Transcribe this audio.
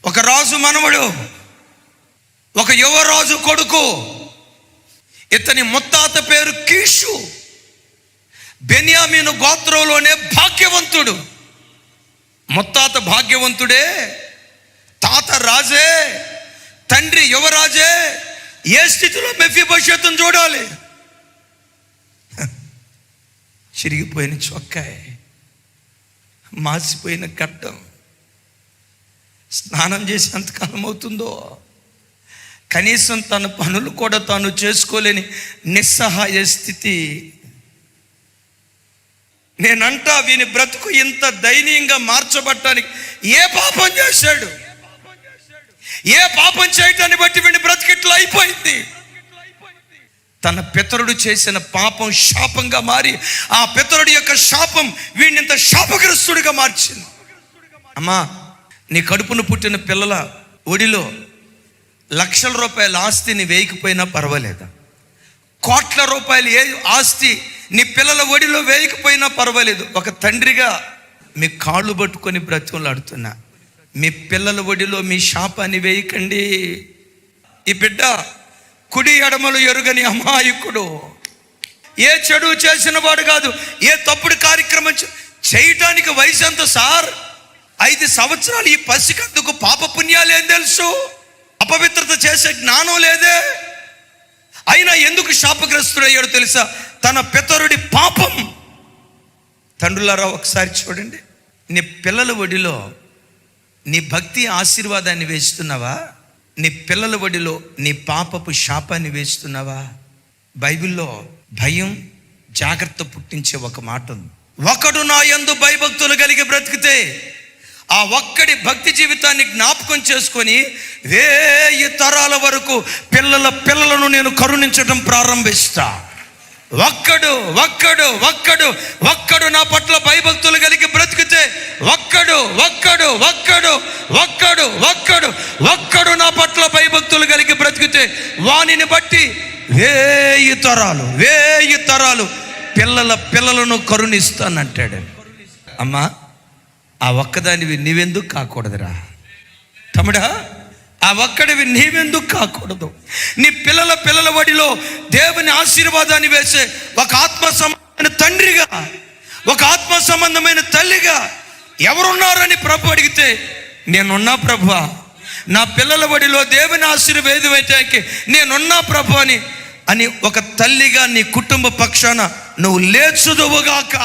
ఒక రాజు మనవడు, ఒక యువరాజు కొడుకు. ఇతని ముత్తాత పేరు కీషు. బెన్యామీను గోత్రంలోనే భాగ్యవంతుడు. ముత్తాత భాగ్యవంతుడే, తాత రాజే, తండ్రి యువరాజే. ఏ స్థితిలో మెఫీబోషెతును చూడాలి? చిరిగిపోయిన చొక్కాయి, మాసిపోయిన గడ్డం, స్నానం చేసి ఎంతకాలం అవుతుందో, కనీసం తన పనులు కూడా తాను చేసుకోలేని నిస్సహాయ స్థితి. నేనంటా వీని బ్రతుకు ఇంత దయనీయంగా మార్చబడటానికి ఏ పాపం చేశాడు? ఏ పాపం చేయటాన్ని బట్టి వీని బ్రతుకు ఇట్లా అయిపోయింది? తన పితరుడు చేసిన పాపం శాపంగా మారి, ఆ పితరుడి యొక్క శాపం వీడిని ఇంత శాపగ్రస్తుడిగా మార్చింది. అమ్మా, నీ కడుపును పుట్టిన పిల్లల ఒడిలో లక్షల రూపాయల ఆస్తిని వేయకపోయినా పర్వాలేదా? కోట్ల రూపాయలు ఏ ఆస్తి నీ పిల్లల ఒడిలో వేయకపోయినా పర్వాలేదు. ఒక తండ్రిగా మీ కాళ్ళు పట్టుకొని బ్రతిమలాడుతున్నా, మీ పిల్లల ఒడిలో మీ శాపాన్ని వేయకండి. ఈ బిడ్డ కుడి ఎడమలు ఎరుగని అమాయకుడు, ఏ చెడు చేసిన వాడు కాదు, ఏ తప్పుడు కార్యక్రమం చేయటానికి వయసు ఎంత సార్? 5 సంవత్సరాలు. ఈ పసికందుకు పాప పుణ్యాలు ఏం తెలుసు? అపవిత్రత చేసే జ్ఞానం లేదే. అయినా ఎందుకు శాపగ్రస్తుడయ్యాడు తెలుసా? తన పితరుడి పాపం. తండ్రులారా, ఒకసారి చూడండి, నీ పిల్లల ఒడిలో నీ భక్తి ఆశీర్వాదాన్ని వేస్తున్నావా? నీ పిల్లల ఒడిలో నీ పాపపు శాపాన్ని వేస్తున్నావా? బైబిల్లో భయం, జాగ్రత్త పుట్టించే ఒక మాట ఉంది. ఒకడు నా యందు భయభక్తులు కలిగి బ్రతికితే, ఆ ఒక్కడి భక్తి జీవితాన్ని జ్ఞాపకం చేసుకొని 1000 తరాల వరకు పిల్లలను నేను కరుణించడం ప్రారంభిస్తా. ఒక్కడు ఒక్కడు ఒక్కడు ఒక్కడు నా పట్ల భయభక్తులు కలిగి బ్రతికితే, ఒక్కడు ఒక్కడు ఒక్కడు ఒక్కడు ఒక్కడు ఒక్కడు నా పట్ల భయభక్తులు కలిగి బ్రతికితే, వానిని బట్టి 1000 తరాలు పిల్లలను కరుణిస్తానంటాడు. అమ్మా, ఆ ఒక్కదానివి నీవెందుకు కాకూడదురా తమ్ముడా? ఆ ఒక్కడివి నీవెందుకు కాకూడదు? నీ పిల్లల ఒడిలో దేవుని ఆశీర్వాదాన్ని వేసే ఒక ఆత్మ సంబంధమైన తండ్రిగా, ఒక ఆత్మ సంబంధమైన తల్లిగా ఎవరున్నారని ప్రభు అడిగితే, నేనున్నా ప్రభువా, నా పిల్లల ఒడిలో దేవుని ఆశీర్వేదం వేయటానికి నేనున్నా ప్రభు అని ఒక తల్లిగా నీ కుటుంబ పక్షాన నువ్వు లేచుదువుగాక.